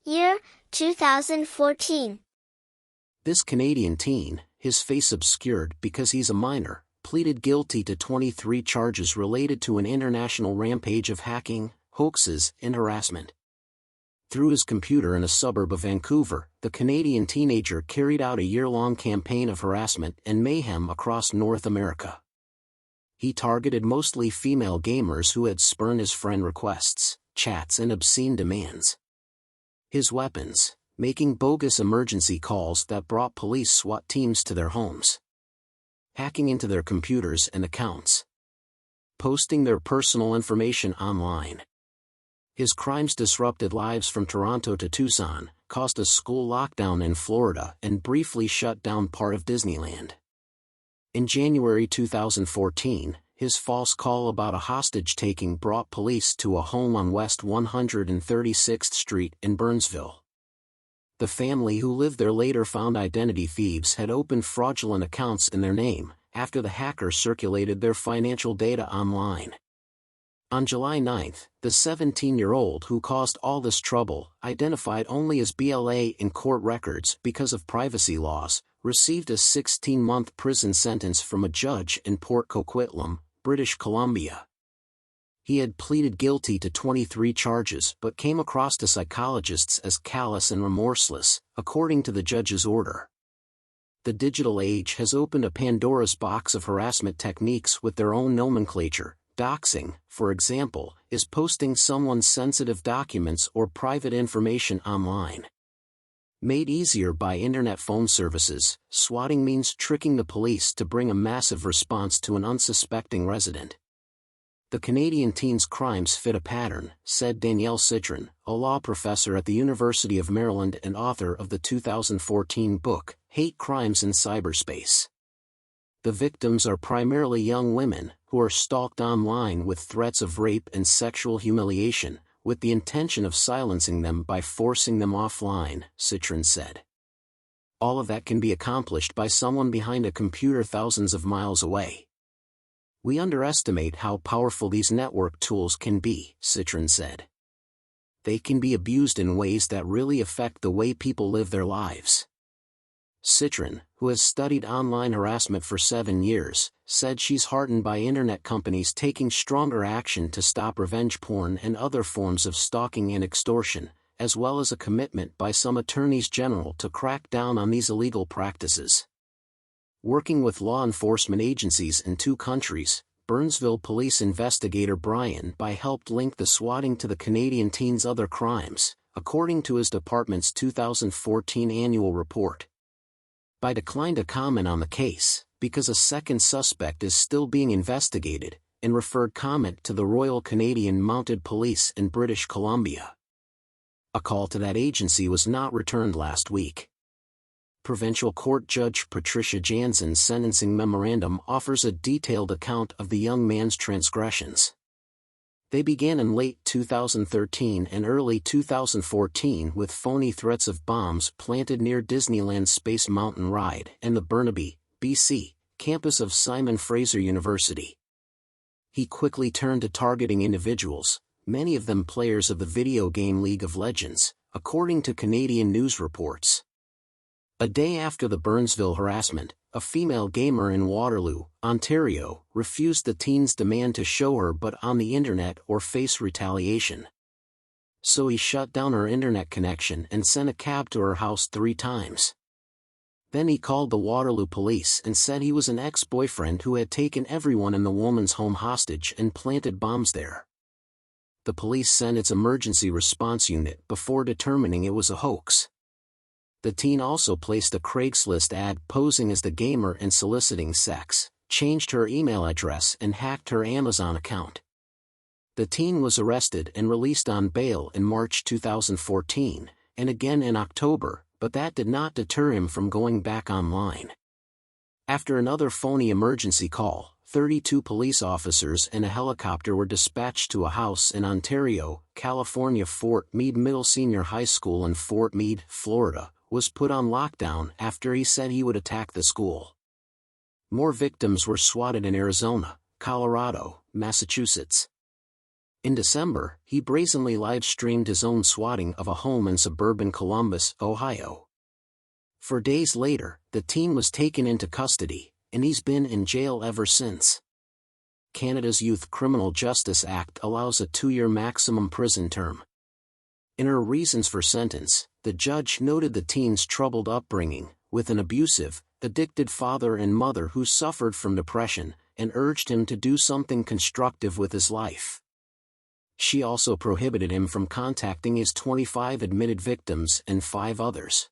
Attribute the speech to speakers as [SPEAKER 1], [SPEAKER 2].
[SPEAKER 1] Year, 2014.
[SPEAKER 2] This Canadian teen, his face obscured because he's a minor, pleaded guilty to 23 charges related to an international rampage of hacking, hoaxes, and harassment. Through his computer in a suburb of Vancouver, the Canadian teenager carried out a year-long campaign of harassment and mayhem across North America. He targeted mostly female gamers who had spurned his friend requests, chats, and obscene demands. His weapons: making bogus emergency calls that brought police SWAT teams to their homes, hacking into their computers and accounts, posting their personal information online. His crimes disrupted lives from Toronto to Tucson, caused a school lockdown in Florida, and briefly shut down part of Disneyland. In January 2014, his false call about a hostage-taking brought police to a home on West 136th Street in Burnsville. The family who lived there later found identity thieves had opened fraudulent accounts in their name, after the hacker circulated their financial data online. On July 9, the 17-year-old who caused all this trouble, identified only as BLA in court records because of privacy laws, received a 16-month prison sentence from a judge in Port Coquitlam, British Columbia. He had pleaded guilty to 23 charges but came across to psychologists as callous and remorseless, according to the judge's order. The digital age has opened a Pandora's box of harassment techniques with their own nomenclature. Doxing, for example, is posting someone's sensitive documents or private information online. Made easier by internet phone services, swatting means tricking the police to bring a massive response to an unsuspecting resident. The Canadian teen's crimes fit a pattern, said Danielle Citron, a law professor at the University of Maryland and author of the 2014 book, Hate Crimes in Cyberspace. The victims are primarily young women, who are stalked online with threats of rape and sexual humiliation, with the intention of silencing them by forcing them offline, Citron said. All of that can be accomplished by someone behind a computer thousands of miles away. We underestimate how powerful these network tools can be, Citron said. They can be abused in ways that really affect the way people live their lives. Citron, who has studied online harassment for 7 years, said she's heartened by internet companies taking stronger action to stop revenge porn and other forms of stalking and extortion, as well as a commitment by some attorneys general to crack down on these illegal practices. Working with law enforcement agencies in 2 countries, Burnsville police investigator Brian By helped link the swatting to the Canadian teen's other crimes, according to his department's 2014 annual report. By declined to comment on the case, because a second suspect is still being investigated, and referred comment to the Royal Canadian Mounted Police in British Columbia. A call to that agency was not returned last week. Provincial Court Judge Patricia Jansen's sentencing memorandum offers a detailed account of the young man's transgressions. They began in late 2013 and early 2014 with phony threats of bombs planted near Disneyland's Space Mountain Ride and the Burnaby, BC, campus of Simon Fraser University. He quickly turned to targeting individuals, many of them players of the video game League of Legends, according to Canadian news reports. A day after the Burnsville harassment, a female gamer in Waterloo, Ontario, refused the teen's demand to show her but on the internet or face retaliation. So he shut down her internet connection and sent a cab to her house 3 times. Then he called the Waterloo police and said he was an ex-boyfriend who had taken everyone in the woman's home hostage and planted bombs there. The police sent its emergency response unit before determining it was a hoax. The teen also placed a Craigslist ad posing as the gamer and soliciting sex, changed her email address and hacked her Amazon account. The teen was arrested and released on bail in March 2014, and again in October, but that did not deter him from going back online. After another phony emergency call, 32 police officers and a helicopter were dispatched to a house in Ontario, California. Fort Meade Middle Senior High School in Fort Meade, Florida, was put on lockdown after he said he would attack the school. More victims were swatted in Arizona, Colorado, Massachusetts. In December, he brazenly live-streamed his own swatting of a home in suburban Columbus, Ohio. 4 days later, the teen was taken into custody, and he's been in jail ever since. Canada's Youth Criminal Justice Act allows a 2-year maximum prison term. In her reasons for sentence, the judge noted the teen's troubled upbringing, with an abusive, addicted father and mother who suffered from depression, and urged him to do something constructive with his life. She also prohibited him from contacting his 25 admitted victims and 5 others.